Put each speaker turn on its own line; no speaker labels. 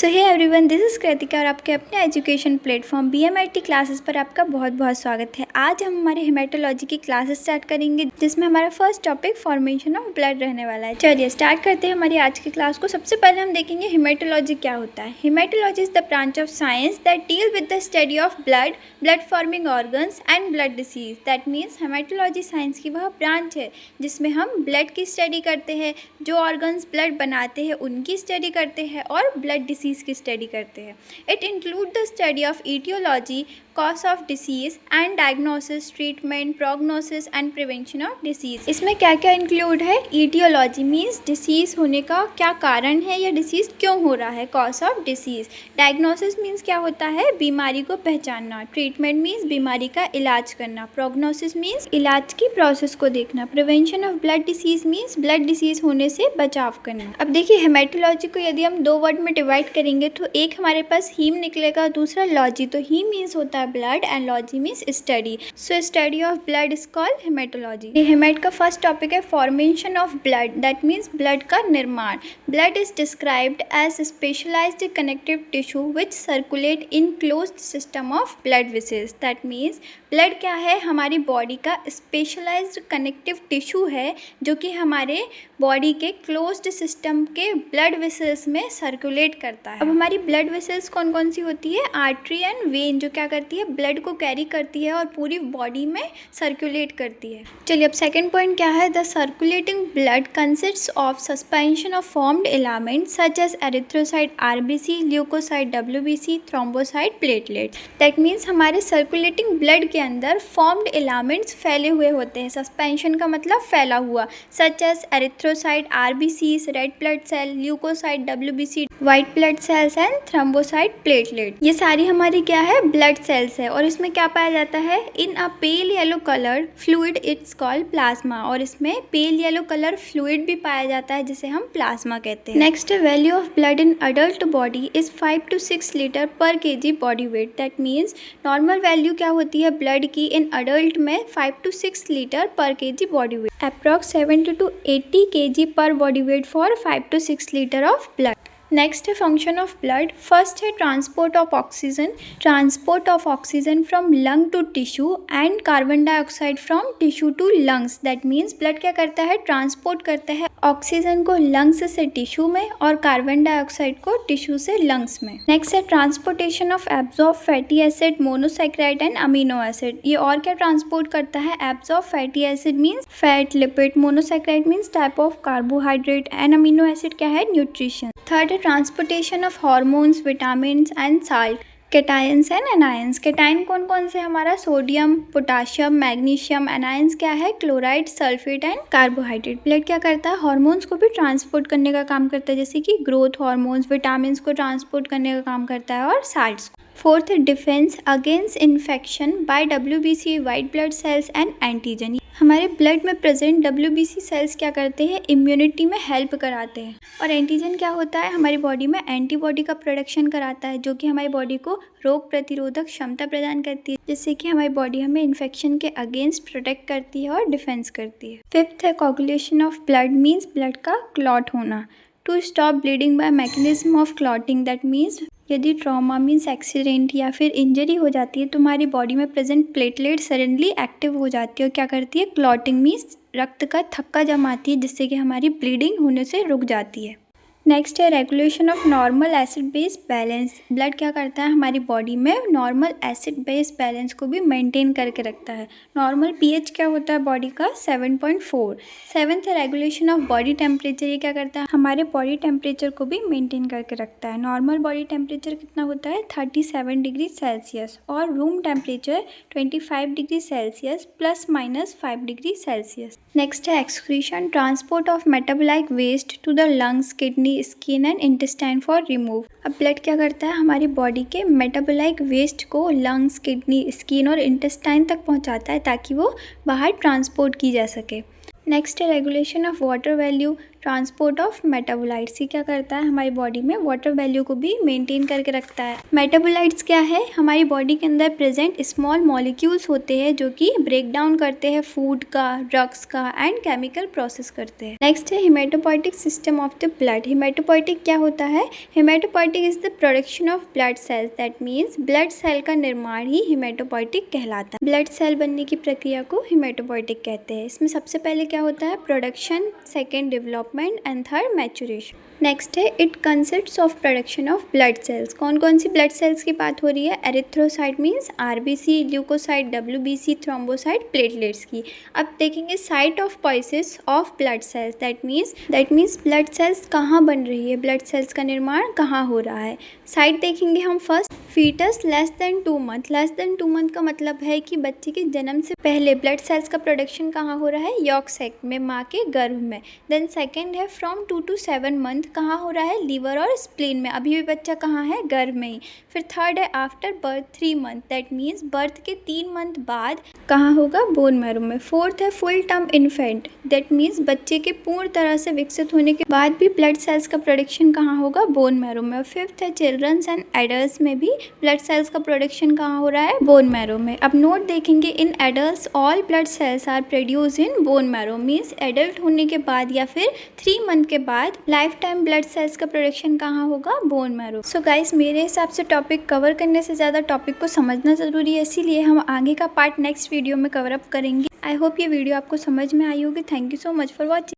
So hey everyone, this is Kritika और आपके अपने एजुकेशन प्लेटफॉर्म BMIT क्लासेस पर आपका बहुत बहुत स्वागत है। आज हम हमारे हेमेटोलॉजी की क्लासेस स्टार्ट करेंगे, जिसमें हमारा first topic formation of blood रहने वाला है। चलिए स्टार्ट करते हैं हमारी आज की क्लास को। सबसे पहले हम देखेंगे हेमेटोलॉजी क्या होता है। Haematology is the branch of science that deal with the study of blood, blood forming organs and blood disease. That means haematology science की वह ब्रांच है जिसमें हम ब्लड की स्टडी करते हैं, जो ऑर्गन्स ब्लड बनाते हैं उनकी स्टडी करते हैं और ब्लड डिसीज़ की स्टडी करते हैं। It include the study of aetiology, cause of disease and diagnosis, treatment, prognosis and prevention of disease. इसमें क्या क्या इंक्लूड है? ईटियोलॉजी मीन्स डिसीज़ होने का क्या कारण है या डिसीज़ क्यों हो रहा है, cause of disease. Diagnosis means क्या होता है? बीमारी को पहचानना। ट्रीटमेंट मीन्स बीमारी का इलाज करना। प्रोग्नोसिस मीन्स इलाज की प्रोसेस को देखना। Prevention of blood disease means blood disease होने से बचाव करना। अब देखिए हेमेटोलॉजी को यदि हम दो वर्ड में डिवाइड करेंगे तो एक हमारे पास हीम निकलेगा, दूसरा लॉजी। तो हीम मीन्स होता है blood and logy means study. So study of blood is called haematology. हेमेट का फर्स्ट टॉपिक है formation of blood, that means blood का निर्माण। Blood is described as specialised connective tissue which circulate in closed system of blood vessels. That means blood क्या है? हमारी body का specialised connective tissue है जो कि हमारे बॉडी के क्लोज्ड सिस्टम के ब्लड वेसल्स में सर्कुलेट करता है। अब हमारी ब्लड वेसल्स कौन कौन सी होती है? आर्टरी एंड वेन, जो क्या करती है? ब्लड को कैरी करती है और पूरी बॉडी में सर्कुलेट करती है। चलिए अब सेकंड पॉइंट क्या है? The circulating blood consists of suspension of formed elements such as erythrocyte RBC, leucocyte WBC, thrombocyte platelet. That means हमारे सर्कुलेटिंग ब्लड के अंदर फॉर्म्ड एलिमेंट्स फैले हुए होते हैं। सस्पेंशन का मतलब फैला हुआ। Such as erythrocyte RBC, red blood cell, leucocyte WBC, white blood cells and thrombocyte platelet. ये सारी हमारी क्या है? ब्लड सेल्स है। और इसमें क्या पाया जाता है? In a pale yellow colour fluid it's called plasma. और इसमें पेल येलो कलर फ्लूइड भी पाया जाता है जिसे हम प्लाज्मा कहते हैं। Next value of blood in adult body is 5 to 6 litre पर kg body wait. That means normal value क्या होती है ब्लड की इन अडल्ट में? 5 to 6 लीटर पर kg body weight. Approx 70 to 80 kg पर body weight for 5 to 6 litre of blood. Next है function of blood. First है transport of oxygen. Transport of oxygen from lung to tissue and carbon dioxide from tissue to lungs. That means blood क्या करता है? Transport करता है oxygen को lungs से tissue में और कार्बन डाइऑक्साइड को टिश्यू से लंग्स में। नेक्स्ट है transportation of absorb fatty acid, monosaccharide and amino acid. ये और क्या ट्रांसपोर्ट करता है? Absorb fatty acid means fat, lipid, monosaccharide means type of carbohydrate and amino acid क्या है? न्यूट्रिशन। थर्ड है transportation of hormones, vitamins and salt, cations and anions. Cation कौन कौन से? हमारा सोडियम, पोटाशियम, मैग्नीशियम। एनायंस क्या है? Chloride, sulphate and carbohydrate. Blood क्या करता है? हार्मोन्स को भी ट्रांसपोर्ट करने का काम करता है, जैसे कि ग्रोथ हार्मोन्स, विटामिन को ट्रांसपोर्ट करने का काम करता है और साल्ट्स। फोर्थ है defence against infection by WBC, white blood cells and antigen. हमारे ब्लड में प्रेजेंट WBC सेल्स क्या करते हैं? इम्यूनिटी में हेल्प कराते हैं। और एंटीजन क्या होता है? हमारी बॉडी में एंटीबॉडी का प्रोडक्शन कराता है, जो कि हमारी बॉडी को रोग प्रतिरोधक क्षमता प्रदान करती है, जिससे कि हमारी बॉडी हमें इन्फेक्शन के अगेंस्ट प्रोटेक्ट करती है और डिफेंस करती है। फिफ्थ है coagulation of blood means blood का क्लॉट होना। To stop bleeding by mechanism of clotting. That means यदि ट्रॉमा मीन्स एक्सीडेंट या फिर इंजरी हो जाती है तो हमारी बॉडी में प्रेजेंट प्लेटलेट सडनली एक्टिव हो जाती है और क्या करती है? क्लॉटिंग मीन्स रक्त का थक्का जमाती है, जिससे कि हमारी ब्लीडिंग होने से रुक जाती है। नेक्स्ट है regulation of normal acid base balance. Blood क्या करता है? हमारी बॉडी में नॉर्मल एसिड बेस बैलेंस को भी मेंटेन करके रखता है। नॉर्मल pH क्या होता है बॉडी का? 7.4। सेवन्थ है रेगुलेशन ऑफ बॉडी टेम्परेचर। ये क्या करता है? हमारे बॉडी टेम्परेचर को भी मेंटेन करके रखता है। नॉर्मल बॉडी टेम्परेचर कितना होता है? 37 डिग्री सेल्सियस और room temperature 25 degree Celsius ±5 degree Celsius. Next है excretion, transport of metabolic waste to the lungs, kidney, skin and intestine for remove. अब ब्लड क्या करता है? हमारी बॉडी के मेटाबोलाइक वेस्ट को लंग्स, किडनी, स्किन और इंटेस्टाइन तक पहुंचाता है ताकि वो बाहर ट्रांसपोर्ट की जा सके। नेक्स्ट है regulation of water value. Transport of metabolites. ये क्या करता है, हमारी बॉडी में वाटर वैल्यू को भी मेंटेन करके रखता है। मेटाबोलाइट्स क्या है, हमारी बॉडी के अंदर प्रेजेंट स्मॉल मॉलिक्यूल्स होते हैं जो कि ब्रेक डाउन करते हैं फूड का, ड्रग्स का एंड केमिकल प्रोसेस करते हैं। नेक्स्ट है haematopoietic system of the blood. Haematopoietic क्या होता है, haematopoietic is the production of blood cells, that means blood cell का निर्माण ही हिमेटोपोइटिक कहलाता है। ब्लड सेल बनने की प्रक्रिया को हिमेटोपोइटिक कहते हैं। इसमें सबसे पहले क्या होता है, production, second development and third maturation. Next है it consists of production of blood cells. कौन कौन सी ब्लड सेल्स की बात हो रही है, erythrocyte means RBC, leukocyte WBC, thrombocyte platelets की। अब देखेंगे site of poiesis of blood cells, that means blood cells कहाँ बन रही है, ब्लड सेल्स का निर्माण कहाँ हो रहा है। साइट देखेंगे हम first, foetus less than 2 month. Less than 2 month का मतलब है कि बच्चे के जन्म से पहले ब्लड सेल्स का प्रोडक्शन कहाँ हो रहा है, यॉर्क सैक में, माँ के गर्भ में। देन सेकेंड है फ्रॉम 2 to 7 मंथ, कहाँ हो रहा है, लीवर और स्प्लीन में, अभी भी बच्चा कहाँ है, गर्भ में ही। फिर थर्ड है after birth 3 month, that means birth के 3 मंथ बाद कहाँ होगा, बोन मैरो में। फोर्थ है full term infant, that means बच्चे के पूर्ण तरह से विकसित होने के बाद भी ब्लड सेल्स का प्रोडक्शन कहाँ होगा, बोन मैरो में। फिफ्थ है चिल्ड्रंस एंड एडल्ट्स में भी ब्लड सेल्स का प्रोडक्शन कहाँ हो रहा है, बोन मैरो में। अब नोट देखेंगे, in adults all blood cells are produce in bone marrow, means adult होने के बाद या फिर 3 मंथ के बाद लाइफ टाइम ब्लड सेल्स का प्रोडक्शन कहाँ होगा, बोन मैरो। सो गाइस, मेरे हिसाब से टॉपिक कवर करने से ज़्यादा टॉपिक को समझना ज़रूरी है, इसीलिए हम आगे का पार्ट नेक्स्ट वीडियो में कवर अप करेंगे। आई होप ये वीडियो आपको समझ में आई होगी। Thank you so much for watching.